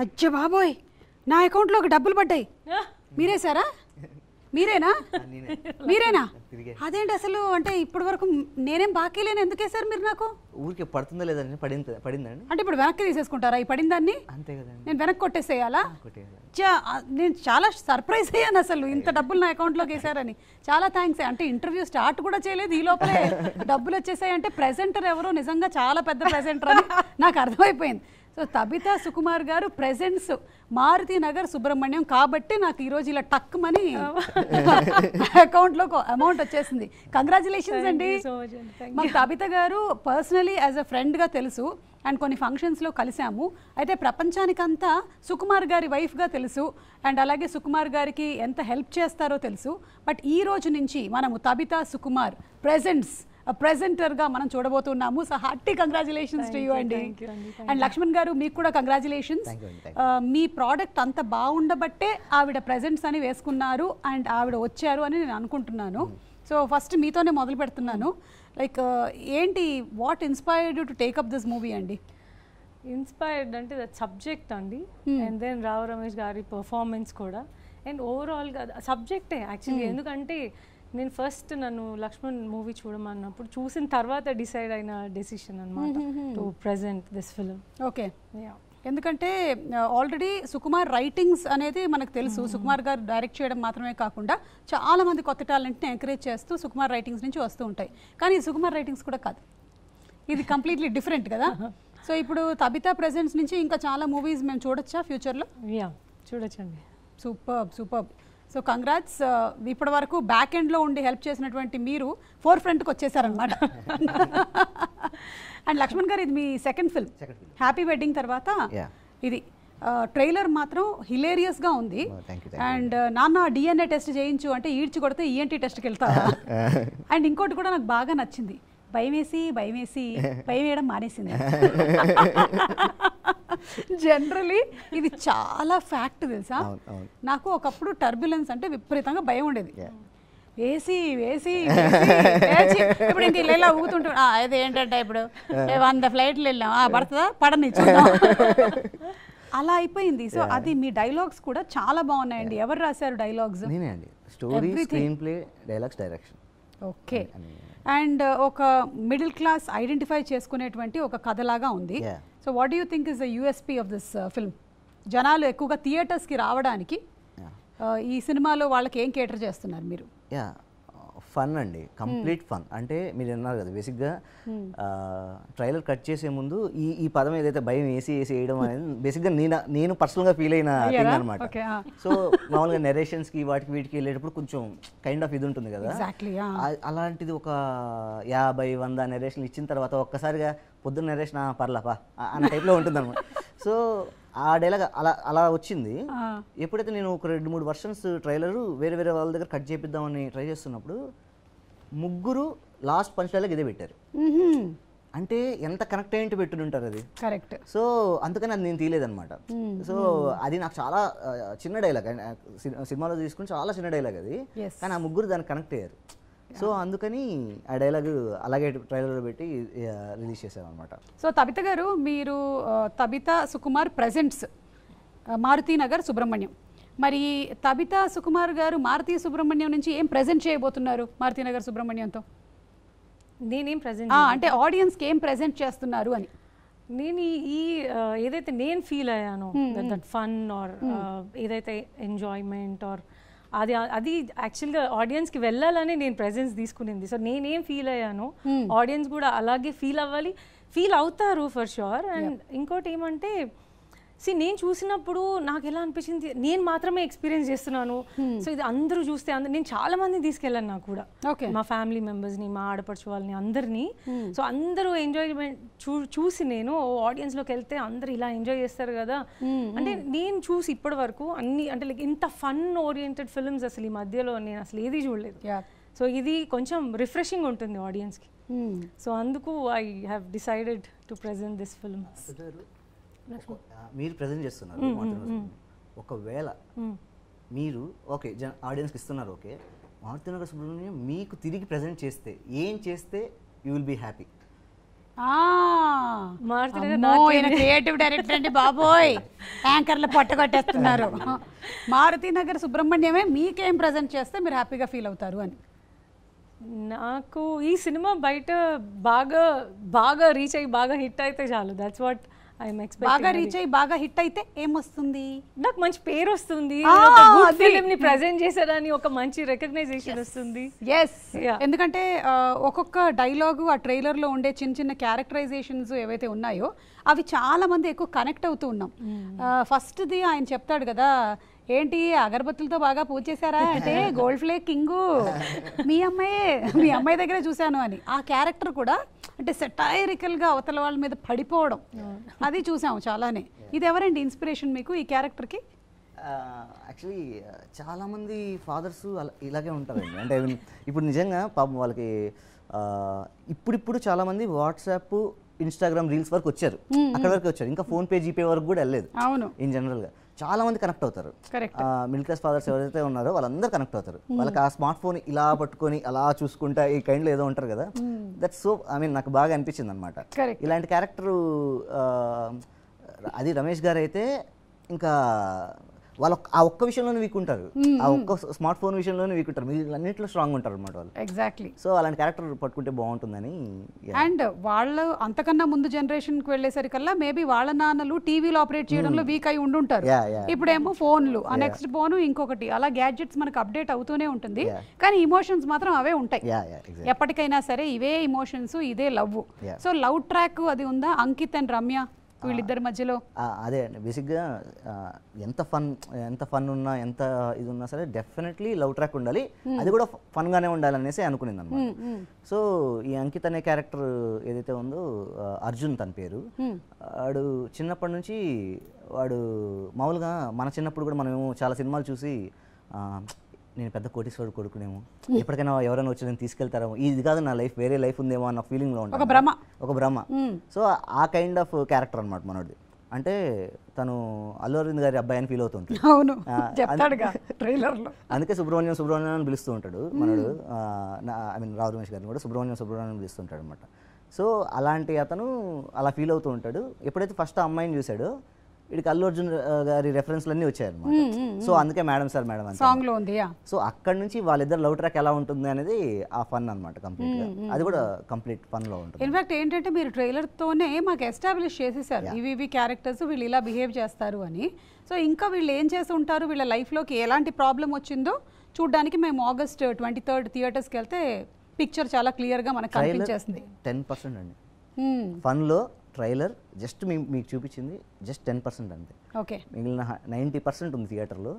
అచ్చ బాబోయ్, నా అకౌంట్లోకి డబ్బులు పడ్డాయి. మీరేసారా? మీరేనా? మీరేనా? అదేంటి అసలు? అంటే ఇప్పటి వరకు నేనేం బాకీ లేని ఎందుకు వేసారు మీరు నాకు? ఊరికే పడుతుందా లేదండి? పడిందండి. అంటే ఇప్పుడు వెనక్కి తీసేసుకుంటారా ఈ పడిందాన్ని? అంతే కదండి. నేను వెనక్కి కొట్టేసేయాలా? నేను చాలా సర్ప్రైజ్ అయ్యాను అసలు, ఇంత డబ్బులు నా అకౌంట్లోకి వేసారని. చాలా థ్యాంక్స్. అంటే ఇంటర్వ్యూ స్టార్ట్ కూడా చేయలేదు, ఈ లోపలే డబ్బులు వచ్చేసాయి. అంటే ప్రెజెంటర్ ఎవరో నిజంగా చాలా పెద్ద ప్రెజెంటర్ అని నాకు అర్థమైపోయింది. సో తబితా సుకుమార్ గారు ప్రెజెన్స్ మారుతి నగర్ సుబ్రహ్మణ్యం కాబట్టి నాకు ఈరోజు ఇలా టక్ మని అకౌంట్లో అమౌంట్ వచ్చేసింది. కంగ్రాచులేషన్స్ అండి. మాకు తబితా గారు పర్సనలీ యాజ్ అ ఫ్రెండ్గా తెలుసు అండ్ కొన్ని ఫంక్షన్స్లో కలిసాము. అయితే ప్రపంచానికంతా సుకుమార్ గారి వైఫ్గా తెలుసు అండ్ అలాగే సుకుమార్ గారికి ఎంత హెల్ప్ చేస్తారో తెలుసు. బట్ ఈ రోజు నుంచి మనము తబితా సుకుమార్ ప్రెజెంటర్గా మనం చూడబోతున్నాము. So hearty congratulations to you అండి. అండ్ లక్ష్మణ్ గారు మీకు కూడా కంగ్రాచులేషన్స్. మీ ప్రోడక్ట్ అంత బాగుండబట్టే ఆవిడ ప్రెజెంట్స్ అని వేసుకున్నారు అండ్ ఆవిడ వచ్చారు అని నేను అనుకుంటున్నాను. సో ఫస్ట్ మీతోనే మొదలు పెడుతున్నాను. లైక్ ఏంటి, what inspired to take up this movie అండి? ఇన్స్పైర్డ్ అంటే దట్ సబ్జెక్ట్ అండి, అండ్ దెన్ రావు రమేష్ గారి పర్ఫార్మెన్స్ కూడా, అండ్ ఓవరాల్గా సబ్జెక్టే యాక్చువల్లీ. ఎందుకంటే నేను ఫస్ట్ నన్ను లక్ష్మణ్ మూవీ చూడమన్నప్పుడు చూసిన తర్వాత డిసైడ్ అయిన డెసిషన్ అనమాట to present this film. Okay, ఎందుకంటే ఆల్రెడీ సుకుమార్ రైటింగ్స్ అనేది మనకు తెలుసు. సుకుమార్ గారు డైరెక్ట్ చేయడం మాత్రమే కాకుండా చాలా మంది కొత్త టాలెంట్ని ఎంకరేజ్ చేస్తూ సుకుమార్ రైటింగ్స్ నుంచి వస్తూ ఉంటాయి. కానీ సుకుమార్ రైటింగ్స్ కూడా కాదు, ఇది కంప్లీట్లీ డిఫరెంట్ కదా. సో ఇప్పుడు తబితా ప్రెజెంట్స్ నుంచి ఇంకా చాలా మూవీస్ మేము చూడొచ్చా ఫ్యూచర్లో? యా, చూడొచ్చండి. సూపర్. So congrats. ఇప్పటి వరకు బ్యాక్ ఎండ్లో ఉండి హెల్ప్ చేసినటువంటి మీరు ఫోర్ ఫ్రంట్కి వచ్చేసారనమాట. అండ్ లక్ష్మణ్ గారు, ఇది మీ సెకండ్ ఫిల్మ్ హ్యాపీ వెడ్డింగ్ తర్వాత. ఇది ట్రైలర్ మాత్రం హిలేరియస్గా ఉంది. అండ్ నాన్న డిఎన్ఏ టెస్ట్ చేయించు అంటే ఈడ్చి కొడితే ఈఎన్టీ టెస్ట్కి వెళ్తారా? అండ్ ఇంకోటి కూడా నాకు బాగా నచ్చింది, భయం వేయడం మానేసింది. జనరలీ ఇది చాలా ఫ్యాక్ట్ తెలుసా. నాకు ఒకప్పుడు టర్బ్యులెన్స్ అంటే విపరీతంగా భయం ఉండేది. వేసి ఇప్పుడు ఇంక ఇలా ఊగుతుంటా. అది ఏంటంటే ఇప్పుడు 100 ఫ్లైట్లు వెళ్ళాం, పడుతుందా పడని చూద్దాం అలా అయిపోయింది. సో అది మీ డైలాగ్స్ కూడా చాలా బాగున్నాయండి. ఎవరు రాశారు డైలాగ్స్? నేనే అండి. Story, screen play, dialogues, direction. Okay. And ఒక మిడిల్ క్లాస్ ఐడెంటిఫై చేసుకునేటువంటి ఒక కథలాగా ఉంది. So what do you think is the USP of this film? జనాలు ఎక్కువగా థియేటర్స్కి రావడానికి ఈ సినిమాలో వాళ్ళకి ఏం కేటర్ చేస్తున్నారు మీరు? ఫన్ అండి, కంప్లీట్ ఫన్. అంటే మీరు అన్నారు కదా, బేసిక్గా ట్రైలర్ కట్ చేసే ముందు ఈ పదం ఏదైతే భయం వేసి వేయడం అనేది బేసిక్గా నేను పర్సనల్గా ఫీల్ అయిన థింగ్ అనమాట. సో మామూలుగా నెరేషన్స్కి వాటికి వీటికి వెళ్ళేటప్పుడు కొంచెం కైండ్ ఆఫ్ ఇది ఉంటుంది కదా, అలాంటిది ఒక 50-100 నెరేషన్లు ఇచ్చిన తర్వాత ఒక్కసారిగా పొద్దున్న నెరేషన్ పర్లాపా అన్న టైప్లో ఉంటుంది అనమాట. సో ఆ డైలాగ్ అలా వచ్చింది. ఎప్పుడైతే నేను ఒక 2-3 వర్షన్స్ ట్రైలర్ వేరే వాళ్ళ దగ్గర కట్ చేపిద్దామని ట్రై చేస్తున్నప్పుడు ముగ్గురు లాస్ట్ పంచ్ డైలాగ్ ఇదే పెట్టారు. అంటే ఎంత కనెక్ట్ అయ్యింటి పెట్టుని ఉంటారు అది. కరెక్ట్. సో అందుకని అది నేను తీయలేదన్నమాట. సో అది నాకు చాలా చిన్న డైలాగ్, సినిమాలో తీసుకుని చాలా చిన్న డైలాగ్ అది, కానీ ఆ ముగ్గురు దానికి కనెక్ట్ అయ్యారు. సో అందుకని ఆ డైలాగ్ అలాగే ట్రైలర్లో పెట్టి రిలీజ్ చేశాను అనమాట. సో తబిత గారు, మీరు తబితా సుకుమార్ ప్రెజెంట్స్ మారుతి నగర్ సుబ్రహ్మణ్యం, మరి తబితా సుకుమార్ గారు మారుతి సుబ్రహ్మణ్యం నుంచి ఏం ప్రెజెంట్ చేయబోతున్నారు మారుతి నగర్ సుబ్రహ్మణ్యంతో? నేనేం ప్రెజెంట్ అంటే ఆడియన్స్కి ఏం ప్రెజెంట్ చేస్తున్నారు అని. నేను ఈ ఏదైతే నేను ఫీల్ అయ్యానో దట్ ఫన్ ఆర్ ఏదైతే ఎంజాయ్మెంట్ ఆర్ అది యాక్చువల్గా ఆడియన్స్కి వెళ్ళాలని నేను ప్రెజెన్స్ తీసుకునింది. సో నేనేం ఫీల్ అయ్యానో ఆడియన్స్ కూడా అలాగే ఫీల్ అవుతారు ఫర్ షూర్. అండ్ ఇంకోటి ఏమంటే, నేను చూసినప్పుడు నాకు ఎలా అనిపించింది, నేను మాత్రమే ఎక్స్పీరియన్స్ చేస్తున్నాను. సో ఇది అందరూ చూస్తే నేను చాలా మంది తీసుకెళ్ళాను, నాకు కూడా మా ఫ్యామిలీ మెంబర్స్ని, మా ఆడపడుచు వాళ్ళని, అందరినీ. సో అందరూ ఎంజాయ్మెంట్ చూసి నేను ఆడియన్స్లోకి వెళ్తే అందరూ ఇలా ఎంజాయ్ చేస్తారు కదా. అంటే నేను చూసి ఇప్పటి వరకు అన్ని అంటే లైక్ ఇంత ఫన్ ఓరియంటెడ్ ఫిల్మ్స్ అసలు ఈ మధ్యలో నేను అసలు ఏది చూడలేదు. సో ఇది కొంచెం రిఫ్రెషింగ్ ఉంటుంది ఆడియన్స్కి. సో అందుకు I have decided to present this film. మీరు ప్రజెంట్ చేస్తున్నారు, ఒకవేళ మీరు ఓకే ఆడియన్స్కి ఇస్తున్నారు, ఓకే మారుతి నగర్ సుబ్రహ్మణ్యం మీకు తిరిగి ప్రజెంట్ చేస్తే ఏం చేస్తే you will be happy? Creative director అండి బాబోయ్, యాంకర్లు పట్టగొట్టేస్తున్నారు. మారుతినగర్ సుబ్రహ్మణ్యమే మీకేం ప్రజెంట్ చేస్తే మీరు హ్యాపీగా ఫీల్ అవుతారు అని? నాకు ఈ సినిమా బయట బాగా బాగా రీచ్ అయ్యి బాగా హిట్ అయితే చాలు. That's what I'm expecting. బాగా రీచ్ అయ్యి బాగా హిట్ అయితే ఏమొస్తుంది? నాకు మంచి పేరు వస్తుంది, ఫిల్మ్ ని ప్రెజెంట్ చేశారని ఒక మంచి రికగ్నైజేషన్ వస్తుంది. ఎందుకంటే ఒక్కొక్క డైలాగు ఆ ట్రైలర్ లో ఉండే చిన్న చిన్న క్యారెక్టరైజేషన్స్ ఏవైతే ఉన్నాయో అవి చాలా మంది ఎక్కువ కనెక్ట్ అవుతూ ఉన్నాం. ఫస్ట్ది ఆయన చెప్తాడు కదా, ఏంటి అగరబత్తులతో బాగా పూజ చేశారా అంటే గోల్డ్ ఫ్లేక్ కింగు మీ అమ్మాయి దగ్గరే చూశాను అని. ఆ క్యారెక్టర్ కూడా అంటే సెటైరికల్గా అవతల వాళ్ళ మీద పడిపోవడం అది చూసాము చాలానే. ఇది ఎవరండి ఇన్స్పిరేషన్ మీకు ఈ క్యారెక్టర్కి? యాక్చువల్లీ చాలామంది ఫాదర్స్ ఇలాగే ఉంటారండి. అంటే ఇప్పుడు నిజంగా పాపం వాళ్ళకి ఇప్పుడు చాలామంది వాట్సాప్ ఇన్స్టాగ్రామ్ రీల్స్ వరకు వచ్చారు, అక్కడ వరకు వచ్చారు, ఇంకా ఫోన్పే జీపే వరకు కూడా వెళ్ళలేదు. అవును, ఇన్ జనరల్గా చాలా మంది కనెక్ట్ అవుతారు. మిడిల్ క్లాస్ ఫాదర్స్ ఎవరైతే ఉన్నారో వాళ్ళందరూ కనెక్ట్ అవుతారు. వాళ్ళకి ఆ స్మార్ట్ ఫోన్ ఇలా పట్టుకొని అలా చూసుకుంటా ఈ కైండ్లో ఏదో ఉంటారు కదా, దట్స్ సో నాకు బాగా అనిపించింది అనమాట. ఇలాంటి క్యారెక్టరు అది రమేష్ గారు అయితే ఇంకా వాళ్ళు ఆ ఒక్క విషయంలోనే వీక్ ఉంటారు, ఆ ఒక్క స్మార్ట్ ఫోన్ విషయంలోనే వీక్ ఉంటారు, మీరు అన్నింటిలో స్ట్రాంగ్ ఉంటారు అనమాట వాళ్ళు. ఎగ్జాక్ట్లీ. సో అలాంటి క్యారెక్టర్ పట్టుకుంటే బాగుంటుందని. అండ్ వాళ్ళు అంతకన్నా ముందు జనరేషన్కి వెళ్ళేసరికల్లా మేబీ వాళ్ళ నాన్నలు టీవీలో ఆపరేట్ చేయడంలో వీక్ అయి ఉండుంటారు. ఇప్పుడేమో ఫోన్లు, ఆ నెక్స్ట్ ఫోను ఇంకొకటి, అలా గ్యాడ్జెట్స్ మనకు అప్డేట్ అవుతూనే ఉంటుంది, కానీ ఇమోషన్స్ మాత్రం అవే ఉంటాయి ఎప్పటికైనా సరే. ఇవే ఇమోషన్స్, ఇదే లవ్. సో లవ్ ట్రాక్ అది ఉందా అంకిత్ అండ్ రమ్య వీళ్ళిద్దరి మధ్యలో? అదే అండి బేసిక్గా ఎంత ఫన్ ఉన్నా ఎంత ఇది ఉన్నా సరే డెఫినెట్లీ లవ్ ట్రాక్ ఉండాలి, అది కూడా ఫన్గానే ఉండాలి అనేసి అనుకునింది అనమాట. సో ఈ అంకిత్ అనే క్యారెక్టర్ ఏదైతే ఉందో అర్జున్ తన పేరు, వాడు చిన్నప్పటి నుంచి వాడు మామూలుగా మన చిన్నప్పుడు కూడా మనమేమో చాలా సినిమాలు చూసి నేను పెద్ద కోటీశ్వరుడు కొడుకునేమో, ఎప్పటికైనా ఎవరైనా వచ్చి నేను తీసుకెళ్తారేమో, ఇది కాదు నా లైఫ్, వేరే లైఫ్ ఉందేమో అన్న ఫీలింగ్లో ఉంటాను, ఒక భ్రమ. సో ఆ కైండ్ ఆఫ్ క్యారెక్టర్ అనమాట మనోడిది. అంటే తను అల్లు అరవింద్ గారి అబ్బాయి అని ఫీల్ అవుతుంటాడు. అందుకే సుబ్రహ్మణ్యం అని పిలుస్తూ ఉంటాడు మనోడు. రావు రమేష్ గారిని కూడా సుబ్రహ్మణ్యం పిలుస్తుంటాడు అనమాట. సో అలాంటి అతను అలా ఫీల్ అవుతూ ఉంటాడు. ఎప్పుడైతే ఫస్ట్ ఆ అమ్మాయిని చూశాడో వీడికి అల్లు అర్జున్ గారి రెఫరెన్స్లన్నీ వచ్చాయన్నమాట. సో అందుకే మేడం సార్ మేడం అని సాంగ్ లో ఉంది. సో అక్కడ నుంచి వాళ్ళిద్దరు లవ్ ట్రాక్ ఎలా ఉంటుంది అనేది ఆ ఫన్ అనమాట కంప్లీట్ గా. అది కూడా కంప్లీట్ ఫన్ లో ఉంటుంది. ఇన్ఫాక్ట్ ఏంటంటే మీరు ట్రైలర్ తోనే మాకు ఎస్టాబ్లిష్ చేసేసారు ఇవి క్యారెక్టర్స్, వీళ్ళు ఇలా బిహేవ్ చేస్తారు అని. సో ఇంకా వీళ్ళు ఏం చేసి ఉంటారు, వీళ్ళ లైఫ్ లోకి ఎలాంటి ప్రాబ్లం వచ్చిందో చూడడానికి మేము August 23rd థియేటర్స్కి వెళ్తే పిక్చర్ చాలా క్లియర్ గా మనకు కనిపించేస్తుంది. 10% అండి ఫన్ లో. ట్రైలర్ జస్ట్ మీకు చూపించింది జస్ట్ 10% అంతే. ఓకే, మిగిలిన 90% ఉంది థియేటర్లో,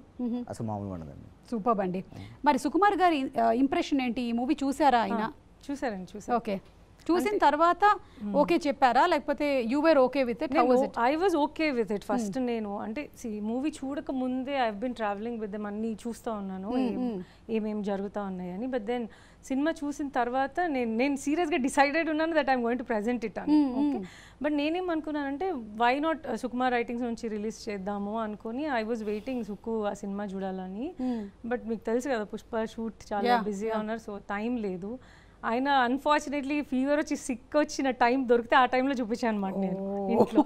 అసలు మామూలుగా ఉండదండి. సూపర్ అండి. మరి సుకుమార్ గారి ఇంప్రెషన్ ఏంటి? ఈ మూవీ చూసారా ఆయన? చూసారండి. ఓకే, చూసిన తర్వాత ఓకే చెప్పారా, లేకపోతే you were okay with it? I was okay with it first. నేను అంటే మూవీ చూడక ముందే I been travelling with them, అన్నీ చూస్తూ ఉన్నాను ఏమేమి జరుగుతూ ఉన్నాయని. బట్ దెన్ సినిమా చూసిన తర్వాత నేను సీరియస్గా డిసైడెడ్ ఉన్నాను that I'm going to present it అని. ఓకే, బట్ నేనేమనుకున్నానంటే వై నాట్ సుకుమార్ రైటింగ్స్ నుంచి రిలీజ్ చేద్దాము అనుకుని ఐ వాజ్ వెయిటింగ్ సుకు ఆ సినిమా చూడాలని. బట్ మీకు తెలుసు కదా పుష్ప షూట్ చాలా బిజీగా ఉన్నారు, సో టైం లేదు. ఆయన అన్ఫార్చునేట్లీ ఫీవర్ వచ్చి సిక్ వచ్చిన టైం దొరికితే ఆ టైంలో చూపించాను అనమాట నేను ఇంట్లో.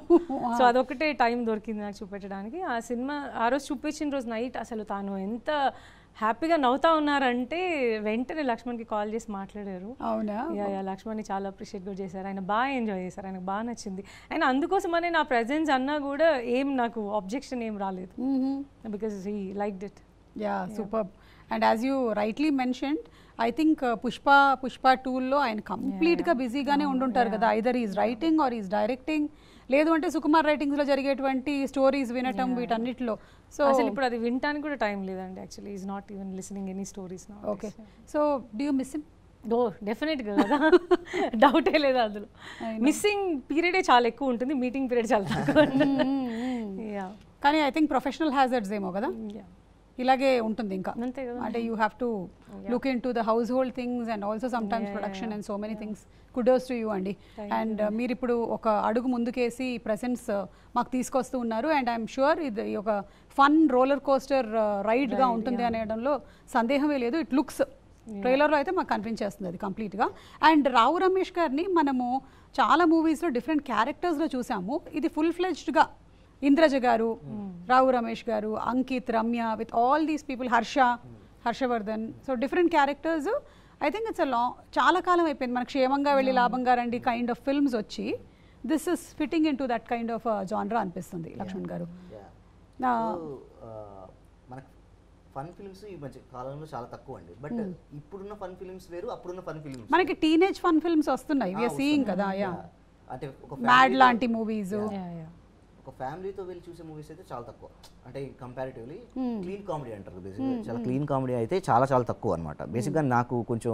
సో అదొకటే టైం దొరికింది నాకు చూపించడానికి. ఆ సినిమా ఆ రోజు చూపించిన రోజు నైట్ అసలు తాను ఎంత హ్యాపీగా నవ్వుతా ఉన్నారంటే వెంటనే లక్ష్మణ్కి కాల్ చేసి మాట్లాడారు. అవునా? లక్ష్మణ్ని చాలా అప్రిషియేట్ కూడా చేశారు, ఆయన బాగా ఎంజాయ్ చేశారు, ఆయనకు బాగా నచ్చింది. ఆయన అందుకోసమనే నా ప్రెజెన్స్ అన్నా కూడా నాకు ఆబ్జెక్షన్ ఏం రాలేదు, because he liked it. Yeah, super. And as you rightly mentioned, I think Pushpa 2లో ఆయన కంప్లీట్గా బిజీగానే ఉండుంటారు కదా, either is writing or is directing, లేదు అంటే సుకుమార్ రైటింగ్స్లో జరిగేటువంటి స్టోరీస్ వినటం వీటన్నిటిలో. సో అసలు ఇప్పుడు అది వినటానికి కూడా టైం లేదండి. Actually is not even listening any stories now. Okay, so do you miss him? డెఫినెట్గా కదా, డౌటే లేదు అందులో. మిస్సింగ్ పీరియడే చాలా ఎక్కువ ఉంటుంది, మీటింగ్ పీరియడ్ చాలా తక్కువ ఉంటుంది. కానీ ఐ థింక్ ప్రొఫెషనల్ హ్యాజర్డ్స్ ఏమో కదా, ఇలాగే ఉంటుంది ఇంకా. అంటే you have to look in to the house hold things and also some times production and so many things. Kudos to you అండి. అండ్ మీరు ఇప్పుడు ఒక అడుగు ముందుకేసి ప్రెసెన్స్ మాకు తీసుకొస్తూ ఉన్నారు. అండ్ ఐఎమ్ షూర్ ఇది ఒక ఫన్ రోలర్ కోస్టర్ రైడ్గా ఉంటుంది అనేయడంలో సందేహమే లేదు. ఇట్ లుక్స్ ట్రైలర్లో అయితే మాకు కనిపించేస్తుంది అది కంప్లీట్గా. అండ్ రావు రమేష్ గారిని మనము చాలా మూవీస్లో డిఫరెంట్ క్యారెక్టర్స్లో చూసాము. ఇది ఫుల్ ఫ్లెడ్జ్డ్గా ఇంద్రజ గారు, రావు రమేష్ గారు, Ankit, Ramya, with all these people, Harshavardhan, so different characters. I think it's చాలా కాలం అయిపోయింది మనకు క్షేమంగా వెళ్ళి లాభంగా రండి కైండ్ ఆఫ్ ఫిల్మ్స్ వచ్చి. This is fitting into that kind of genre అనిపిస్తుంది లక్ష్మణ్ గారు. మనకు ఫన్ ఫిల్మ్స్ ఈ మధ్య కాలంలో చాలా తక్కువ అండి. బట్ ఇప్పుడున్న ఫన్ ఫిల్మ్స్ వేరు, అప్పుడున్న ఫన్ ఫిల్మ్స్. మనకి టీనేజ్ ఫన్ ఫిల్మ్స్ వస్తున్నాయి, వి ఆర్ సీయింగ్ కదా. అంటే ఒక మ్యాడ్ లాంటి మూవీస్, ఒక ఫ్యామిలీతో వెళ్ళి చూసే మూవీస్ అయితే చాలా తక్కువ. అంటే కంపారిటివ్లీ క్లీన్ కామెడీ అంటారు బేసిక్గా, చాలా క్లీన్ కామెడీ అయితే చాలా చాలా తక్కువ అనమాట. బేసిక్గా నాకు కొంచెం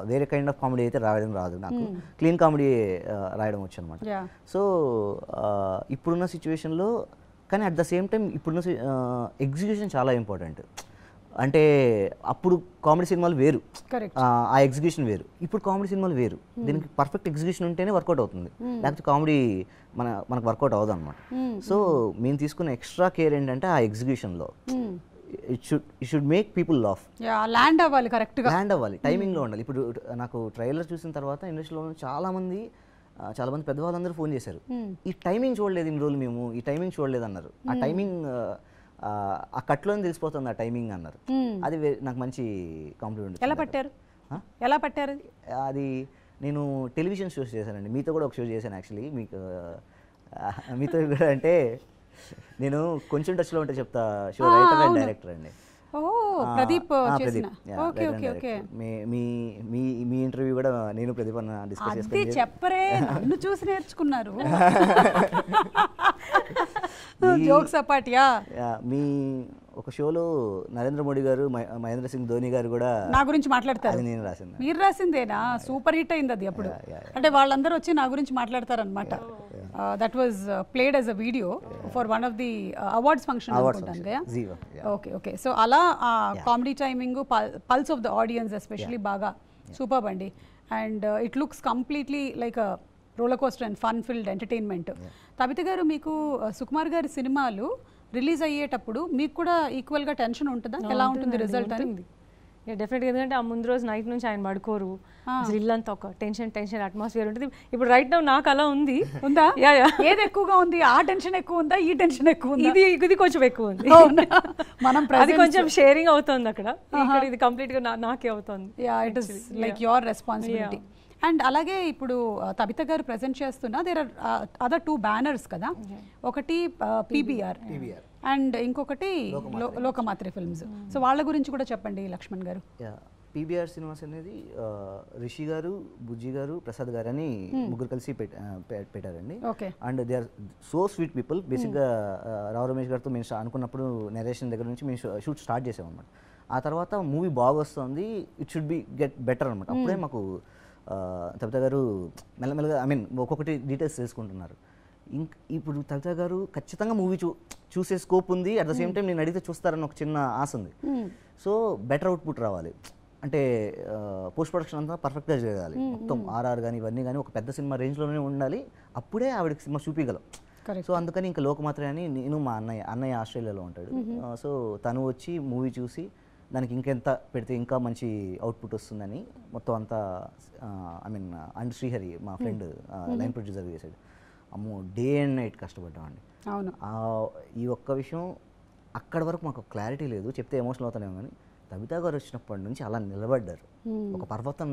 వేరే కైండ్ ఆఫ్ కామెడీ అయితే రాయడం రాదు, నాకు క్లీన్ కామెడీ రాయడం వచ్చు అనమాట. సో ఇప్పుడున్న సిచ్యువేషన్లో, కానీ అట్ ద సేమ్ టైం ఇప్పుడున్న ఎగ్జిక్యూషన్ చాలా ఇంపార్టెంట్. అంటే అప్పుడు కామెడీ సినిమాలు వేరు, ఆ ఎగ్జిక్యూషన్ వేరు. ఇప్పుడు కామెడీ సినిమాలు వేరు. దీనికి పర్ఫెక్ట్ ఎగ్జిక్యూషన్ ఉంటేనే వర్కౌట్ అవుతుంది, లేకపోతే కామెడీ మనకు వర్కౌట్ అవ్వదు అనమాట. సో మేము తీసుకున్న ఎక్స్ట్రా కేర్ ఏంటంటే ఆ ఎగ్జిక్యూషన్లో it should make people laugh, land అవ్వాలి, కరెక్ట్గా ల్యాండ్ అవ్వాలి, టైమింగ్లో ఉండాలి. ఇప్పుడు నాకు ట్రైలర్ చూసిన తర్వాత ఇండస్ట్రీలో చాలా మంది పెద్దవాళ్ళందరూ ఫోన్ చేశారు, ఈ టైమింగ్ చూడలేదు ఇన్ని రోజులు మేము, ఈ టైమింగ్ చూడలేదు అన్నారు. ఆ టైమింగ్ ఆ కట్లోనే తెలిసిపోతుంది ఆ టైమింగ్ అన్నారు. అది నాకు మంచి కాంప్లిమెంట్. ఎలా పట్టారు అది? నేను టెలివిజన్ షోస్ చేశానండి, మీతో కూడా ఒక షో చేశాను యాక్చువల్లీ. మీతో కూడా అంటే నేను కొంచెం టచ్లో ఉంటే చెప్తా, షో రైటర్ అండ్ డైరెక్టర్ అండి. ప్రదీప్ మీ ఇంటర్వ్యూ కూడా నేను ప్రదీప్ అన్న డిస్కస్ చేసుకున్నాను. చెప్పరే, నన్ను చూసి నేర్చుకున్నారు. Jokes apart. మీ ఒక షోలో నరేంద్ర మోడీ గారు, మహేంద్ర సింగ్ ధోని గారు కూడా నా గురించి మాట్లాడతారు. నేను రాసింది. మీరు రాసిందేనా? సూపర్ హిట్ అయింది అది అప్పుడు. అంటే వాళ్ళందరూ వచ్చి నా గురించి మాట్లాడతారనమాట. That was played as a video for one of the awards function అనుకుంటాను కదా. ఓకే. సో అలా comedy timing, pulse of the audience especially బాగా సూపర్ అండి. And it looks completely like a roller coaster and fun filled entertainment. Tabitha garu, మీకు సుకుమార్ గారి సినిమాలు release అయ్యేటప్పుడు మీకు కూడా ఈక్వల్గా టెన్షన్ ఉంటుందా? ఎలా ఉంటుంది రిజల్ట్ అని? డెఫినెట్గా, ఎందుకంటే ఆ ముందు రోజు నైట్ నుంచి ఆయన పడుకోరు, ఇల్లంతా ఒక టెన్షన్ అట్మాస్ఫియర్ ఉంటుంది. ఇప్పుడు రైట్ నౌ నాకు అలా ఉంది. ఉందా? ఏది ఎక్కువగా ఉంది? ఆ టెన్షన్ ఎక్కువ ఉందా, ఈ టెన్షన్ ఎక్కువ ఉందా? ఇది కొంచెం ఎక్కువ ఉంది. మనం అది కొంచెం షేరింగ్ అవుతుంది అక్కడ, ఇది కంప్లీట్ గా నాకే అవుతుంది. It is like your responsibility. And అలాగే ఇప్పుడు తబిత గారు ప్రెజెంట్ చేస్తున్న దేర్ ఆర్ అదర్ 2 బ్యానర్స్ కదా. ఒకటి పీబీఆర్ అండ్ ఇంకొకటి లోకమాత్రే ఫిల్మ్స్. సో వాళ్ళ గురించి కూడా చెప్పండి లక్ష్మణ్ గారు. పీబీఆర్ సినిమాస్ అనేది రిషి గారు, బుజ్జి గారు, ప్రసాద్ గారు అని ముగ్గురు కలిసి పెట్టారండి. And they are so sweet people. బేసిక్గా రావు రమేష్ గారితో మేము అనుకున్నప్పుడు నెరేషన్ దగ్గర నుంచి మేము షూట్ స్టార్ట్ చేసాం అనమాట. ఆ తర్వాత మూవీ బాగా వస్తుంది, it should be get better అనమాట. అప్పుడే మాకు తబిత గారు మెల్లమెల్లగా ఒక్కొక్కటి డీటెయిల్స్ తెలుసుకుంటున్నారు. ఇప్పుడు తబిత గారు ఖచ్చితంగా మూవీ చూసే స్కోప్ ఉంది, అట్ ద సేమ్ టైం నేను అడిగితే చూస్తారని ఒక చిన్న ఆశ ఉంది. సో బెటర్ అవుట్పుట్ రావాలి అంటే పోస్ట్ ప్రొడక్షన్ అంతా పర్ఫెక్ట్గా జరగాలి, మొత్తం ఆర్ఆర్ కానీ ఇవన్నీ కానీ ఒక పెద్ద సినిమా రేంజ్లోనే ఉండాలి, అప్పుడే ఆవిడకి సినిమా చూపించగలం. సో అందుకని ఇంకా లోకమాత్రే అని నేను మా అన్నయ్య ఆస్ట్రేలియాలో ఉంటాడు. సో తను వచ్చి మూవీ చూసి దానికి ఇంకెంత పెడితే ఇంకా మంచి అవుట్పుట్ వస్తుందని మొత్తం అంతా అండ్ శ్రీహరి మా ఫ్రెండ్ లైన్ ప్రొడ్యూసర్ చేశాడు. అమ్మో, డే అండ్ నైట్ కష్టపడ్డామండి. ఈ ఒక్క విషయం అక్కడి వరకు మాకు క్లారిటీ లేదు, చెప్తే ఎమోషనల్ అవుతానేమో, కానీ తబిత గారు వచ్చినప్పటి నుంచి అలా నిలబడ్డారు, ఒక పర్వతం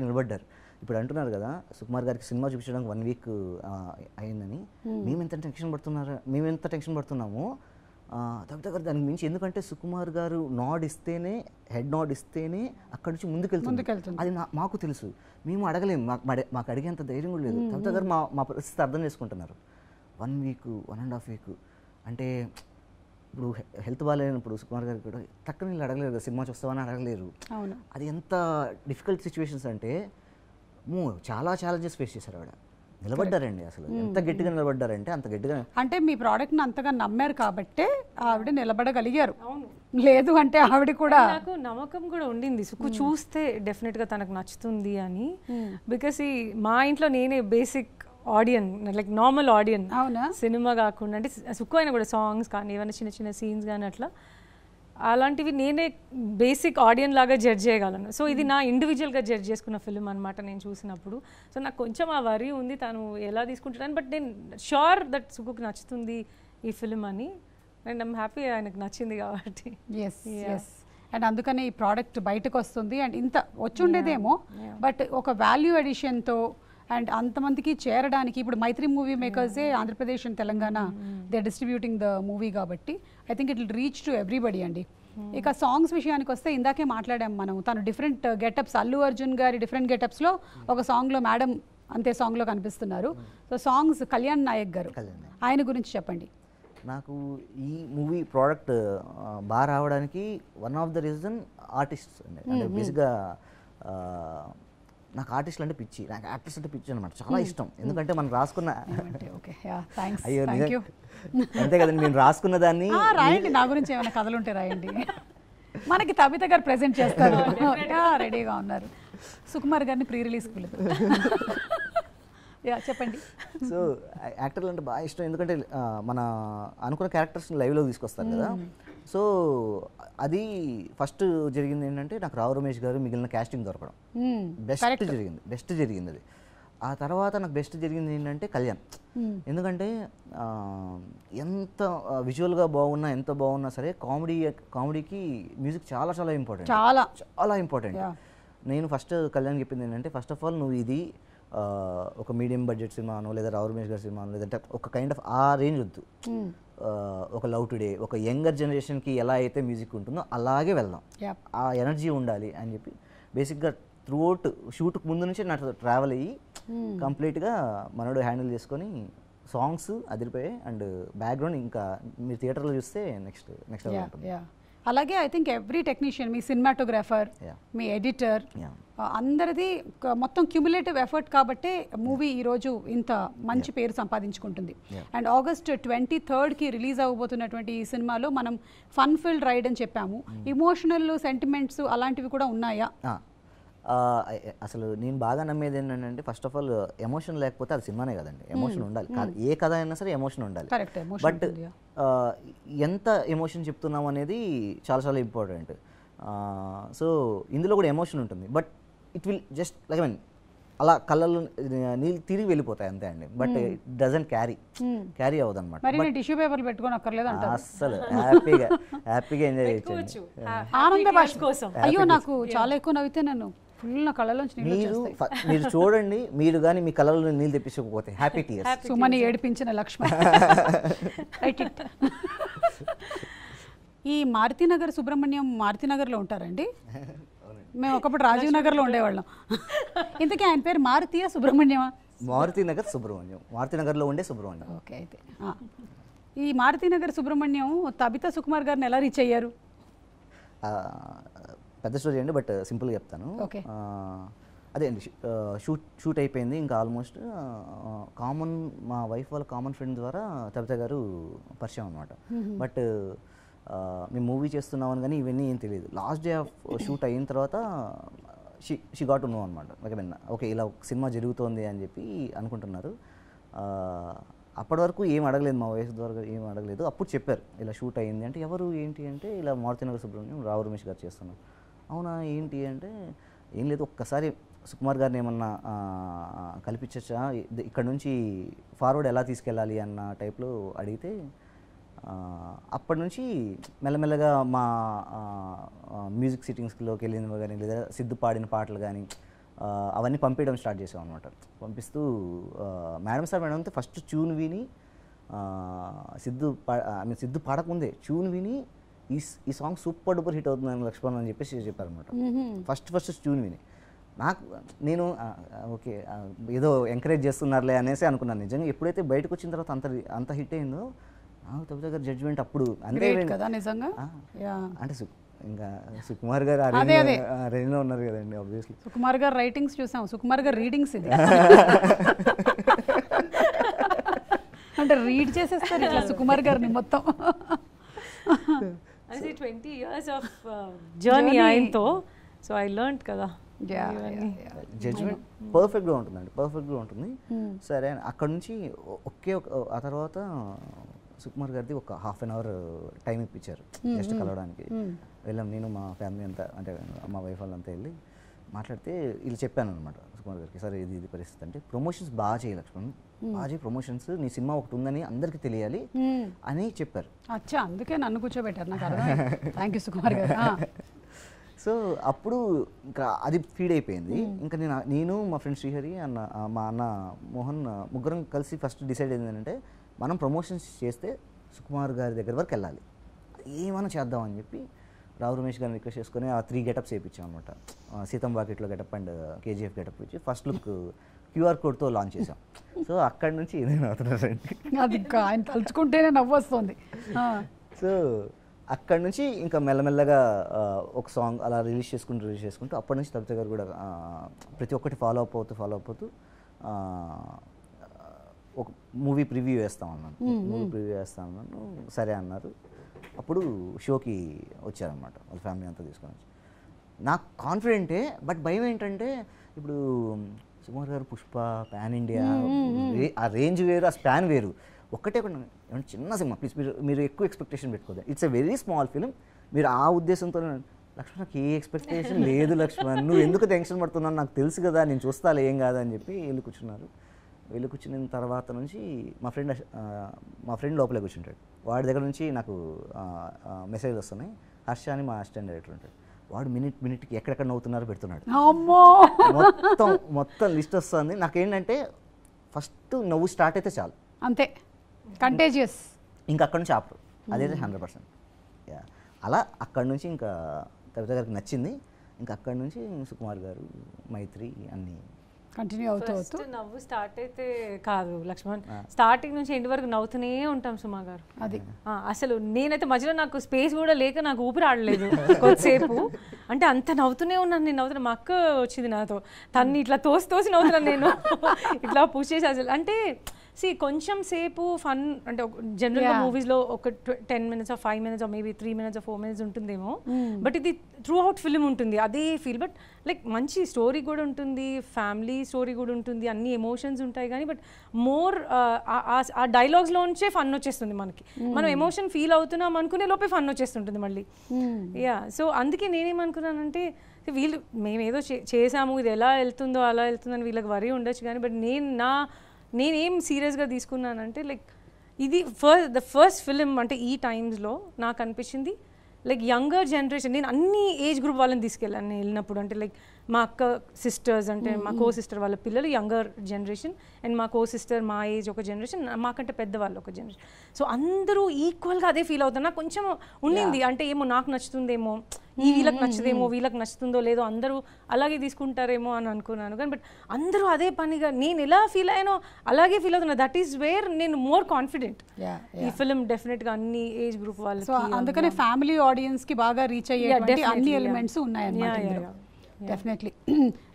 నిలబడ్డారు. ఇప్పుడు అంటున్నారు కదా సుకుమార్ గారికి సినిమా చూపించడానికి 1 వీక్ అయిందని. మేము ఎంత టెన్షన్ పడుతున్నామో తబిత గారు దానికి మించి. ఎందుకంటే సుకుమార్ గారు హెడ్ నాడ్ ఇస్తేనే అక్కడి నుంచి ముందుకెళ్తుంది. అది మాకు తెలుసు, మేము అడగలేము, మాకు అడిగేంత ధైర్యం కూడా లేదు. తబిత గారు మా పరిస్థితి అర్థం చేసుకుంటున్నారు. 1 వీక్ 1.5 వీక్ అంటే ఇప్పుడు హెల్త్ బాగాలేనప్పుడు సుకుమార్ గారికి కూడా తక్కువ నీళ్ళు అడగలేరు కదా, సినిమా చూస్తామని అడగలేరు. అది ఎంత డిఫికల్ట్ సిచ్యువేషన్స్ అంటే చాలా ఛాలెంజెస్ ఫేస్ చేశారు ఆవిడ. నిలబడ్డారండి, అసలు ఎంత గట్టిగా నిలబడ్డారంటే అంత గట్టిగా. అంటే మీ ప్రోడక్ట్ని అంతగా నమ్మారు కాబట్టే ఆవిడ నిలబడగలిగారు. లేదు అంటే ఆవిడ కూడా, నాకు నమ్మకం కూడా ఉండింది సుక్కు చూస్తే డెఫినెట్గా తనకు నచ్చుతుంది అని. బికాస్ మా ఇంట్లో నేనే బేసిక్ ఆడియన్, లైక్ నార్మల్ ఆడియన్, సినిమా కాకుండా. అంటే సుక్కు అయినా కూడా సాంగ్స్ కానీ ఏమైనా చిన్న చిన్న సీన్స్ కానీ అట్లా అలాంటివి నేనే బేసిక్ ఆడియన్ లాగా జడ్జ్ చేయగలను. సో ఇది నా ఇండివిజువల్గా జడ్జ్ చేసుకున్న ఫిల్మ్ అనమాట నేను చూసినప్పుడు. సో నాకు కొంచెం ఆ వరి ఉంది తను ఎలా తీసుకుంటాను, బట్ నేను షూర్ దట్ సుకుకి నచ్చుతుంది ఈ ఫిల్మ్ అని, అండ్ ఐమ్ హ్యాపీ ఆయనకు నచ్చింది కాబట్టి. అండ్ అందుకని ఈ ప్రోడక్ట్ బయటకు వస్తుంది. అండ్ ఇంత వచ్చి ఉండేదేమో, బట్ ఒక వాల్యూ ఎడిషన్తో అండ్ అంతమందికి చేరడానికి ఇప్పుడు మైత్రి మూవీ మేకర్సే Andhra Pradesh and Telangana they distributing the movie కాబట్టి I think it will reach to everybody అండి. ఇక సాంగ్స్ విషయానికి వస్తే ఇందాకే మాట్లాడాం మనం, తను డిఫరెంట్ గెటప్స్, అల్లు అర్జున్ గారి డిఫరెంట్ గెటప్స్లో ఒక సాంగ్లో మేడం అంతే సాంగ్లో కనిపిస్తున్నారు. సో సాంగ్స్ కళ్యాణ్ నాయక్ గారు, ఆయన గురించి చెప్పండి. నాకు ఈ మూవీ ప్రోడక్ట్ బాగా రావడానికి one of the reason artists అండి. అంటే బేసిక్గా నాకు ఆర్టిస్టులు అంటే పిచ్చి, నాకు యాక్టర్స్ అంటే పిచ్చి అనమాట, చాలా ఇష్టం. ఎందుకంటే మనం రాసుకున్న అయ్యో అంతే కదండి, నేను రాసుకున్న దాన్ని రాయండి, నా గురించి ఏమైనా కథలు ఉంటే రాయండి. మనకి తబిత గారు ప్రెజెంట్ చేస్తారు, రెడీగా ఉన్నారు. సుకుమార్ గారిని ప్రీ రిలీజ్కి పిలుపు. చెప్పండి. సో యాక్టర్లు అంటే బాగా ఇష్టం, ఎందుకంటే మన అనుకున్న క్యారెక్టర్స్ని లైవ్లో తీసుకొస్తారు కదా. సో అది ఫస్ట్ జరిగింది ఏంటంటే నాకు రావు రమేష్ గారు మిగిలిన క్యాస్టింగ్ దొరకడం బెస్ట్ జరిగింది అది. ఆ తర్వాత నాకు బెస్ట్ జరిగింది ఏంటంటే కళ్యాణ్. ఎందుకంటే ఎంత విజువల్గా బాగున్నా ఎంత బాగున్నా సరే కామెడీకి మ్యూజిక్ చాలా చాలా ఇంపార్టెంట్, చాలా ఇంపార్టెంట్. నేను ఫస్ట్ కళ్యాణ్ చెప్పింది ఏంటంటే, ఫస్ట్ ఆఫ్ ఆల్ నువ్వు ఇది ఒక మీడియం బడ్జెట్ సినిమానో లేదా రావు రమేష్ గారి సినిమానో లేదంటే ఒక కైండ్ ఆఫ్ ఆ రేంజ్ వద్దు, ఒక లవ్ టుడే ఒక యంగర్ జనరేషన్కి ఎలా అయితే మ్యూజిక్ ఉంటుందో అలాగే వెళ్దాం, ఆ ఎనర్జీ ఉండాలి అని చెప్పి బేసిక్గా త్రూఅవుట్ షూట్కి ముందు నుంచి నాకు ట్రావెల్ అయ్యి కంప్లీట్గా మనోడు హ్యాండిల్ చేసుకొని సాంగ్స్ అదిరిపోయాయి. అండ్ బ్యాక్గ్రౌండ్ ఇంకా మీరు థియేటర్లో చూస్తే నెక్స్ట్ ఉంటుంది. అలాగే I think every technician, me cinematographer, me editor, అందరిది మొత్తం క్యూములేటివ్ ఎఫర్ట్ కాబట్టే మూవీ ఈరోజు ఇంత మంచి పేరు సంపాదించుకుంటుంది. అండ్ August 23కి రిలీజ్ అవ్వబోతున్నటువంటి ఈ సినిమాలో మనం ఫన్ ఫిల్డ్ రైడ్ అని చెప్పాము, ఇమోషనల్ సెంటిమెంట్స్ అలాంటివి కూడా ఉన్నాయా? అసలు నేను బాగా నమ్మేది ఏంటంటే, ఫస్ట్ ఆఫ్ ఆల్ ఎమోషన్ లేకపోతే అది సినిమానే కదండి, ఎమోషన్ ఉండాలి. ఏ కథ అయినా సరే ఎమోషన్ ఉండాలి. బట్ ఎంత ఎమోషన్ చెప్తున్నాం అనేది చాలా చాలా ఇంపార్టెంట్. సో ఇందులో కూడా ఎమోషన్ ఉంటుంది, but it will just like అలా కళ్ళల్లో నీళ్ళు తిరిగి వెళ్ళిపోతాయి అంతే అండి. బట్ ఇట్ డజంట్ క్యారీ అవ్వదు అనమాట. టిష్యూ పేపర్లు పెట్టుకొని అక్కర్లేదు అంటారు. అస్సలు హ్యాపీగా ఎంజాయ్ చేయొచ్చు. ఆనంద భాష కోసం అయ్యో నాకు చాలా ఎక్కువ నవ్వితే నన్ను ఫుల్ నా కళ్ళలోంచి మీరు చూడండి, మీరు కానీ మీ కళ్ళలో నీళ్ళు తెప్పించకపోతే హ్యాపీ టీయర్స్. సుమని ఏడిపించిన లక్ష్మణ్. ఈ మారుతినగర్ సుబ్రహ్మణ్యం మారుతినగర్లో ఉంటారండి? మేము ఒకప్పుడు రాజీవ్ నగర్లో ఉండేవాళ్ళం. ఇంతకీ ఆయన పేరు మారుతియా సుబ్రహ్మణ్యమా? మారుతినగర్ సుబ్రహ్మణ్యం, మారుతినగర్లో ఉండే సుబ్రహ్మణ్యం. ఓకే. అయితే ఈ మారుతినగర్ సుబ్రహ్మణ్యం తబిత సుకుమార్ గారిని ఎలా రీచ్ అయ్యారు? పెద్ద స్టోరీ అండి, బట్ సింపుల్గా చెప్తాను. అదే అండి, షూట్ అయిపోయింది ఇంకా ఆల్మోస్ట్. మా వైఫ్ వాళ్ళ కామన్ ఫ్రెండ్ ద్వారా తబిత గారు పరిచయం అనమాట. బట్ మేము మూవీ చేస్తున్నామని కానీ ఇవన్నీ ఏం తెలియదు. లాస్ట్ డే ఆఫ్ షూట్ అయిన తర్వాత షీ గాట్ టు నో అనమాట. ఓకే ఇలా సినిమా జరుగుతోంది అని చెప్పి అనుకుంటున్నారు. అప్పటి వరకు ఏం అడగలేదు, మా వయసు ద్వారా ఏం అడగలేదు. అప్పుడు చెప్పారు ఇలా షూట్ అయ్యింది అంటే, ఎవరు ఏంటి అంటే ఇలా మారుతినగర్ సుబ్రహ్మణ్యం రావు రమేష్ గారు చేస్తున్నాం. అవునా ఏంటి అంటే, ఏం లేదు ఒక్కసారి సుకుమార్ గారిని ఏమన్నా కల్పించచ్చా, ఇక్కడ నుంచి ఫార్వర్డ్ ఎలా తీసుకెళ్ళాలి అన్న టైప్లో అడిగితే, అప్పటి నుంచి మెల్లమెల్లగా మా మ్యూజిక్ సిట్టింగ్స్లోకి వెళ్ళినవి కానీ లేదా సిద్ధు పాడిన పాటలు కానీ అవన్నీ పంపించడం స్టార్ట్ చేసాం అనమాట. పంపిస్తూ మేడంతో ఫస్ట్ ట్యూన్ విని సిద్ధు పాడకముందే ట్యూన్ విని ఈ సాంగ్ సూపర్ డూపర్ హిట్ అవుతుందని లక్ష్మణ్ అని చెప్పేసి చెప్పారనమాట. ఫస్ట్ ట్యూన్ విని నేను ఓకే ఏదో ఎంకరేజ్ చేస్తున్నారులే అనేసి అనుకున్నాను. నిజంగా ఎప్పుడైతే బయటకు వచ్చిన తర్వాత అంత హిట్ అయిందో నాకు తబిత గారి జడ్జ్మెంట్ అప్పుడు అంతే కదా నిజంగా. అంటే ఇంకా సుకుమార్ గారు రేంజ్లో ఉన్నారు కదండి. ఆబ్వియస్లీ సుకుమార్ గారు రైటింగ్స్ చూసాం, సుకుమార్ గారు రీడింగ్స్ ఇది అంటే రీడ్ చేసేస్తారు ఇట్లా సుకుమార్ గారిని మొత్తం. 20 years of journey ఆయనతో, సో ఐ లెర్న్డ్ కదా. జడ్జ్మెంట్ పర్ఫెక్ట్గా ఉంటుందండి, పర్ఫెక్ట్గా ఉంటుంది. సరే అక్కడ నుంచి ఆ తర్వాత సుకుమార్ గారిది ఒక హాఫ్ అన్ అవర్ టైం ఇప్పించారు జస్ట్ కలవడానికి. వెళ్ళాం, నేను మా ఫ్యామిలీ అంతా, అంటే మా వైఫ్ వాళ్ళంతా వెళ్ళి మాట్లాడితే వీళ్ళు చెప్పాను అనమాట సుకుమార్ గారికి, సరే ఇది పరిస్థితి అంటే ప్రమోషన్స్ బాగా చేయాలి లక్ష్మణ్, బాగా చేయి ప్రమోషన్స్, నీ సినిమా ఒకటి ఉందని అందరికీ తెలియాలి అని చెప్పారు. అచ్చా, అందుకే నన్ను కూర్చోబెట్టారు, నాకు అర్థం. థ్యాంక్ యూ సుకుమార్ గారు. సో అప్పుడు ఇంకా అది ఫీడ్ అయిపోయింది. ఇంకా నేను మా ఫ్రెండ్ శ్రీహరి మా అన్న మోహన్ ముగ్గురం కలిసి ఫస్ట్ డిసైడ్ అయింది ఏంటంటే మనం ప్రమోషన్స్ చేస్తే సుకుమార్ గారి దగ్గర వరకు వెళ్ళాలి, ఏమైనా చేద్దామని చెప్పి రావు రమేష్ గారిని రిక్వెస్ట్ చేసుకుని ఆ 3 గెటప్స్ వేయించాం అనమాట. సీతం వాకిట్లో గెటప్ అండ్ కేజీఎఫ్ గెటప్ ఇచ్చి ఫస్ట్ లుక్ క్యూఆర్ కోడ్తో లాంచ్ చేసాం. సో అక్కడి నుంచి ఏదైనా అవుతున్నారండి, అది ఆయన తలుచుకుంటేనే నవ్వు వస్తుంది. సో అక్కడి నుంచి ఇంకా మెల్లమెల్లగా ఒక సాంగ్ అలా రిలీజ్ చేసుకుంటూ అప్పటి నుంచి తబిత గారు కూడా ప్రతి ఒక్కటి ఫాలో అప్ అవుతూ ఒక మూవీ ప్రివ్యూ వేస్తామన్నాను. సరే అన్నారు. అప్పుడు షోకి వచ్చారనమాట వాళ్ళ ఫ్యామిలీ అంతా తీసుకొని వచ్చి. నాకు కాన్ఫిడెంటే, బట్ భయం ఏంటంటే ఇప్పుడు సుకుమార్ గారు పుష్ప పాన్ ఇండియా, ఆ రేంజ్ వేరు, ఆ స్పాన్ వేరు. ఒక్కటే చిన్న సినిమా, ప్లీజ్ మీరు ఎక్కువ ఎక్స్పెక్టేషన్ పెట్టుకోదు. It's a very small film. మీరు ఆ ఉద్దేశంతో లక్ష్మణ్ నాకు ఏ ఎక్స్పెక్టేషన్ లేదు లక్ష్మణ్, నువ్వు ఎందుకు టెన్షన్ పడుతున్నావు, నాకు తెలుసు కదా, నేను చూస్తాలే ఏం కాదా అని చెప్పి వెళ్ళి కూర్చున్నారు. వెళ్ళి కూర్చున్న తర్వాత నుంచి మా ఫ్రెండ్ లోపలే కూర్చుంటాడు. వాడి దగ్గర నుంచి నాకు మెసేజ్ వస్తున్నాయి. హర్ష అని మా అసిస్టెంట్ డైరెక్టర్ ఉంటాడు, వాడు మినిట్కి ఎక్కడెక్కడ నవ్వుతున్నారో పెడుతున్నాడు. మొత్తం లిస్ట్ వస్తుంది. నాకేంటంటే ఫస్ట్ నవ్వు స్టార్ట్ అయితే చాలు, అంతే, కంటేజియస్. ఇంకా అక్కడ నుంచి ఆపరు, అదైతే 100%. అలా అక్కడి నుంచి ఇంకా కవిత గారికి నచ్చింది. ఇంకా అక్కడి నుంచి సుకుమార్ గారు, మైత్రి అన్నీ కంటిన్యూ అవుతూ నవ్వు స్టార్ట్ అయితే కాదు లక్ష్మణ్, స్టార్టింగ్ నుంచి ఎండ్ వరకు నవ్వుతూనే ఉంటాం సుమా గారు. అది అసలు నేనైతే మధ్యలో నాకు స్పేస్ కూడా లేక నాకు ఊపిరి ఆడలేదు కొద్దిసేపు. అంటే అంత నవ్వుతూనే ఉన్నాను నేను. నవ్వుతున్నా, మా అక్క వచ్చింది నాతో, తన్ని ఇట్లా తోసి నవ్వుతున్నాను నేను, ఇట్లా పుష్ చేసి. అసలు అంటే కొంచెం సేపు ఫన్ అంటే జనరల్గా మూవీస్లో ఒక 10 minutes 5 minutes maybe 3 minutes 4 minutes ఉంటుందేమో, బట్ ఇది త్రూ అవుట్ ఫిల్మ్ ఉంటుంది అదే ఫీల్. బట్ లైక్ మంచి స్టోరీ కూడా ఉంటుంది, ఫ్యామిలీ స్టోరీ కూడా ఉంటుంది, అన్ని ఎమోషన్స్ ఉంటాయి. కానీ బట్ మోర్ ఆ డైలాగ్స్లోంచే ఫన్ వచ్చేస్తుంది మనకి. మనం ఎమోషన్ ఫీల్ అవుతున్నాం అనుకునే లోపే ఫన్ వచ్చేస్తుంటుంది మళ్ళీ. సో అందుకే నేనేమనుకున్నానంటే వీళ్ళు మేమేదో చేసాము, ఇది ఎలా వెళ్తుందో అలా వెళ్తుందని వీళ్ళకి వరి ఉండొచ్చు. కానీ బట్ నేనేం సీరియస్గా తీసుకున్నానంటే లైక్ ఇది ద ఫస్ట్ ఫిలిం అంటే ఈ టైమ్స్లో నాకు అనిపించింది లైక్ యంగర్ జనరేషన్. నేను అన్ని ఏజ్ గ్రూప్ వాళ్ళని తీసుకెళ్ళాను నేను వెళ్ళినప్పుడు. అంటే లైక్ మా అక్క సిస్టర్స్, అంటే మా కో సిస్టర్ వాళ్ళ పిల్లలు యంగర్ జనరేషన్, అండ్ మా కో సిస్టర్ మా ఏజ్ ఒక జనరేషన్, మాకంటే పెద్దవాళ్ళు ఒక జనరేషన్. సో అందరూ ఈక్వల్గా అదే ఫీల్ అవుతారు. నాకు కొంచెం ఉండింది అంటే ఏమో నాకు నచ్చుతుందేమో, వీళ్ళకి నచ్చదేమో, వీళ్ళకి నచ్చుతుందో లేదో, అందరూ అలాగే తీసుకుంటారేమో అని అనుకున్నాను. కానీ బట్ అందరూ అదే పనిగా నేను ఎలా ఫీల్ అయ్యానో అలాగే ఫీల్ అవుతున్నా. దట్ ఈస్ వేర్ నేను మోర్ కాన్ఫిడెంట్ ఈ ఫిలిం డెఫినెట్గా అన్ని ఏజ్ గ్రూప్ వాళ్ళు. సో అందుకనే ఫ్యామిలీ ఆడియన్స్ కి బాగా రీచ్ అయ్యే అన్ని ఎలిమెంట్స్ ఉన్నాయన్నమాట. డెఫినెట్లీ.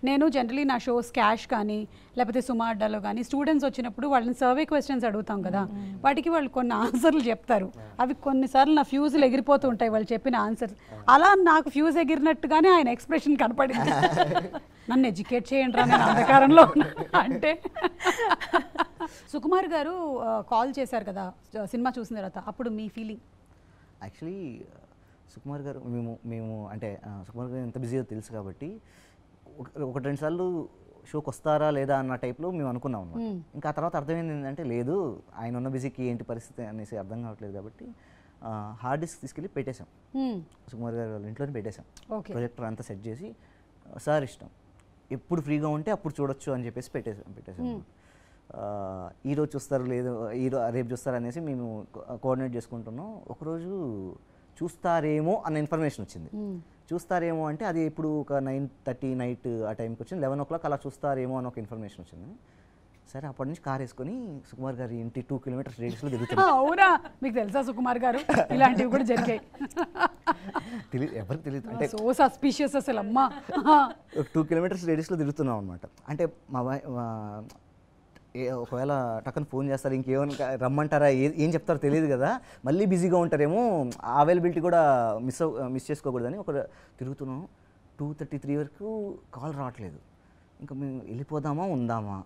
నేను జనరలీ నా షోస్ క్యాష్ కానీ లేకపోతే సుమా అడ్డాలో కానీ స్టూడెంట్స్ వచ్చినప్పుడు వాళ్ళని సర్వే క్వశ్చన్స్ అడుగుతాం కదా, వాటికి వాళ్ళు కొన్ని ఆన్సర్లు చెప్తారు. అవి కొన్నిసార్లు నా ఫ్యూజులు ఎగిరిపోతూ ఉంటాయి వాళ్ళు చెప్పిన ఆన్సర్స్. అలా నాకు ఫ్యూజ్ ఎగిరినట్టుగానే ఆయన ఎక్స్ప్రెషన్ కనపడింది. నన్ను ఎడ్యుకేట్ చేయండి రా, నేను అంధకారంలో అంటే. సుకుమార్ గారు కాల్ చేశారు కదా సినిమా చూసిన తర్వాత, అప్పుడు మీ ఫీలింగ్? యాక్చువల్లీ సుకుమార్ గారు మేము అంటే సుకుమార్ గారు ఎంత బిజీగా తెలుసు కాబట్టి 1-2 సార్లు షోకి వస్తారా లేదా అన్న టైప్లో మేము అనుకున్నాం అన్నమాట. ఇంకా ఆ తర్వాత అర్థమైంది ఏంటంటే లేదు, ఆయన ఉన్న బిజీకి ఏంటి పరిస్థితి అనేసి అర్థం కావట్లేదు కాబట్టి హార్డ్ డిస్క్ తీసుకెళ్ళి పెట్టేశాం. సుకుమార్ గారు వాళ్ళ ఇంట్లోనే పెట్టేశాం. ప్రొజెక్టర్ అంతా సెట్ చేసి సార్ ఇష్టం, ఎప్పుడు ఫ్రీగా ఉంటే అప్పుడు చూడొచ్చు అని చెప్పేసి పెట్టేశాం. ఈరోజు చూస్తారు లేదు రేపు చూస్తారు అనేసి మేము కోఆర్డినేట్ చేసుకుంటున్నాం. ఒకరోజు చూస్తారేమో అన్న ఇన్ఫర్మేషన్ వచ్చింది. చూస్తారేమో అంటే అది ఇప్పుడు ఒక 9:30 నైట్ ఆ టైంకి వచ్చింది. 11 o'clock అలా చూస్తారేమో అని ఒక ఇన్ఫర్మేషన్ వచ్చింది. సరే అప్పటి నుంచి కార్ వేసుకొని సుకుమార్ గారి ఇంటి 2 kilometers రేడియస్లో తిరుగుతున్నాం. అవునా, మీకు తెలుసా సుకుమార్ గారు ఇలాంటివి కూడా జరిగాయి? తెలియదు, ఎవరికి తెలియదు. అంటే సో సస్పిషియస్ అసలు. అమ్మా 2 kilometers రేడియస్లో తిరుగుతున్నాం అనమాట. అంటే ఒకవేళ టక్కన ఫోన్ చేస్తారు, ఇంకేమైనా రమ్మంటారా, ఏం చెప్తారో తెలియదు కదా, మళ్ళీ బిజీగా ఉంటారేమో, అవైలబిలిటీ కూడా మిస్ చేసుకోకూడదని ఒక తిరుగుతున్నాం. 2:33 వరకు కాల్ రావట్లేదు. ఇంకా మేము వెళ్ళిపోదామా ఉందామా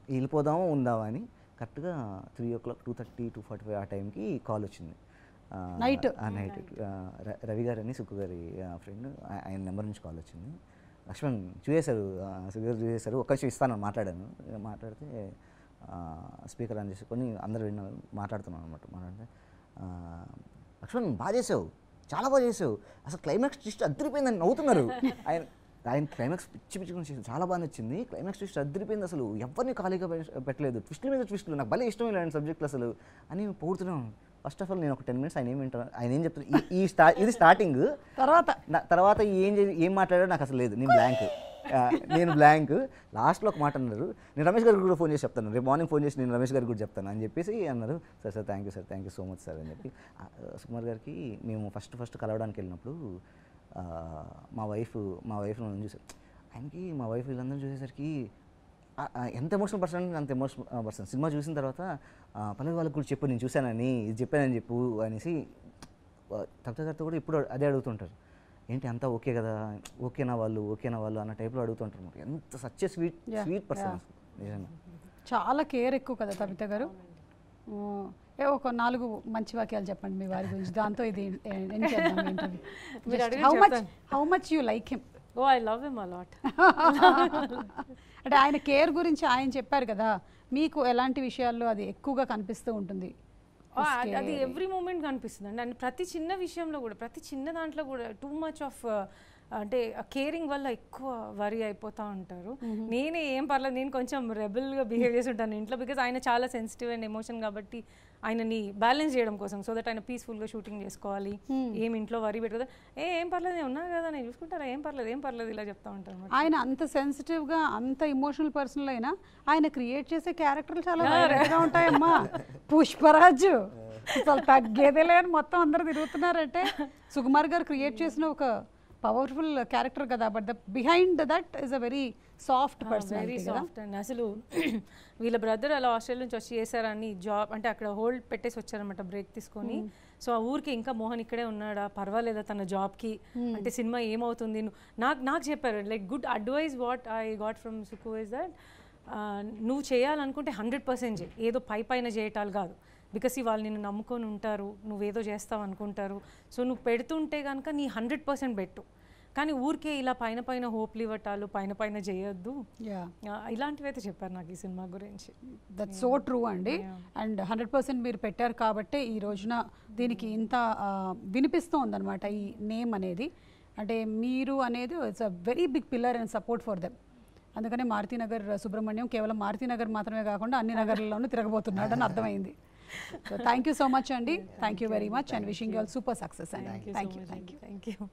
అని కరెక్ట్గా 3 o'clock 2:30 2:45 ఆ టైంకి కాల్ వచ్చింది. నైట్ నైట్ రవి గారు అని సుక్కు గారి ఫ్రెండ్, ఆయన నెంబర్ నుంచి కాల్ వచ్చింది. లక్ష్మణ్ చూసేశారు, సుక్కు గారు చూసేశారు, ఒక్క నిమిషం ఇస్తాను మాట్లాడాను. మాట్లాడితే స్పీకర్ ఆన్ చేసుకొని అందరూ విన్నారు, మాట్లాడుతున్నాను అనమాట. మాట్లాడితే లక్ష్మణ్ బాగా చేసావు, చాలా బాగా చేసావు, అసలు క్లైమాక్స్ ట్విస్ట్ అద్దరిపోయిందని నవ్వుతున్నారు. ఆయన క్లైమాక్స్ పిచ్చి చేసి చాలా బాగా నచ్చింది, క్లైమాక్స్ ట్విస్ట్ అద్దరిపోయింది, అసలు ఎవరిని ఖాళీగా పెట్టలేదు, ట్విస్టుల మీద ట్విస్టులు, నాకు భలే ఇష్టం ఇలాంటి సబ్జెక్టులు అసలు అని పొగుడుతున్నాను. ఫస్ట్ ఆఫ్ ఆల్ నేను ఒక 10 minutes ఆయన ఏం వింటాను, ఆయన ఏం చెప్తారు, ఇది స్టార్టింగ్. తర్వాత ఏం మాట్లాడారో నాకు అసలు లేదు, నేను బ్లాంక్. లాస్ట్లో ఒక మాట అన్నారు, నేను రమేష్ గారికి కూడా ఫోన్ చేసి చెప్తాను, రేపు మార్నింగ్ ఫోన్ చేసి నేను రమేష్ గారికి కూడా చెప్తాను అని చెప్పేసి అన్నారు. Sir thank you so much sir అని చెప్పి. సుకుమార్ గారికి మేము ఫస్ట్ కలవడానికి వెళ్ళినప్పుడు మా వైఫ్ నన్ను చూసారు, ఆయనకి మా వైఫ్ వీళ్ళందరూ చూసేసరికి ఎంత ఎమోషనల్ పర్సన్ అంటే అంత ఎమోషనల్ పర్సన్. సినిమా చూసిన తర్వాత పల్లవి వాళ్ళకి కూడా చెప్పు, నేను చూశానని, ఇది చెప్పానని చెప్పు అనేసి తప్త గారితో కూడా ఇప్పుడు అదే అడుగుతుంటారు, ఏంటి అంతా ఓకే కదా, ఓకేనా వాళ్ళు అన్న టైప్లో అడుగుతుంటారు. ఎంత సచ్ స్వీట్ పర్సన్ నిజంగా. చాలా కేర్ ఎక్కువ కదా తబిత గారు. ఒక 4 మంచి వాక్యాలు చెప్పండి మీ వారి గురించి, దాంతో ఇది how much you like him. Oh, I love him a lot. అంటే ఆయన కేర్ గురించి ఆయన చెప్పారు కదా, మీకు ఎలాంటి విషయాల్లో అది ఎక్కువగా కనిపిస్తూ ఉంటుంది? అది ఎవ్రీ మూమెంట్ కనిపిస్తుంది అండి. అండ్ ప్రతి చిన్న విషయంలో కూడా, ప్రతి చిన్న దాంట్లో కూడా టూ మచ్ ఆఫ్ అంటే కేరింగ్ వల్ల ఎక్కువ వరీ అయిపోతూ ఉంటారు. నేనే ఏం పర్లేదు, నేను కొంచెం రెబల్గా బిహేవ్ చేసి ఉంటాను ఇంట్లో, బికాజ్ ఆయన చాలా సెన్సిటివ్ అండ్ ఎమోషన్ కాబట్టి ఆయనని బ్యాలెన్స్ చేయడం కోసం, సో దట్ ఆయన పీస్ఫుల్గా షూటింగ్ చేసుకోవాలి, ఏం ఇంట్లో వరీ పెట్టుకోదా, ఏం పర్లేదు, నేను ఉన్నా కదా, నేను చూసుకుంటారా, ఏం పర్లేదు ఇలా చెప్తా ఉంటాను. ఆయన అంత సెన్సిటివ్గా అంత ఇమోషనల్ పర్సన్ అయినా ఆయన క్రియేట్ చేసే క్యారెక్టర్లు చాలా ఉంటాయమ్మా. పుష్పరాజు అసలు తగ్గేదే లేని మొత్తం అందరు తిరుగుతున్నారంటే సుకుమార్ గారు క్రియేట్ చేసిన ఒక పవర్ఫుల్ క్యారెక్టర్ కదా, but the behind that is a very soft person. Very soft అండి. అసలు వీళ్ళ బ్రదర్ అలా ఆస్ట్రేలియా నుంచి వచ్చి చేశారని జాబ్ అంటే అక్కడ హోల్డ్ పెట్టేసి వచ్చారనమాట, బ్రేక్ తీసుకొని. సో ఆ ఊరికి ఇంకా మోహన్ ఇక్కడే ఉన్నాడా, పర్వాలేదా తన జాబ్కి, అంటే సినిమా ఏమవుతుంది, నాకు చెప్పారు like good advice what I got from Suku is that నువ్వు చేయాలనుకుంటే 100% చేయి, ఏదో పైన చేయటాలు కాదు, బికాస్ వాళ్ళు నిన్ను నమ్ముకొని ఉంటారు, నువ్వేదో చేస్తావు అనుకుంటారు. సో నువ్వు పెడుతుంటే కనుక నీ 100% పెట్టు, కానీ ఊరికే ఇలా పైన హోప్లు ఇవ్వటాలు, పైన చేయొద్దు, ఇలాంటివి అయితే చెప్పారు నాకు ఈ సినిమా గురించి. దట్ సో ట్రూ అండి. అండ్ 100% మీరు పెట్టారు కాబట్టి ఈ రోజున దీనికి ఇంత వినిపిస్తూ ఉందన్నమాట ఈ నేమ్ అనేది. అంటే మీరు అనేది it's a very big pillar and support for them. అందుకనే మారుతినగర్ సుబ్రహ్మణ్యం కేవలం మారుతినగర్ మాత్రమే కాకుండా అన్ని నగర్లలోనూ తిరగబోతున్నాడు అని అర్థమైంది. So thank you so much, Andy. Thank you very much and wishing you all super success. Thank you.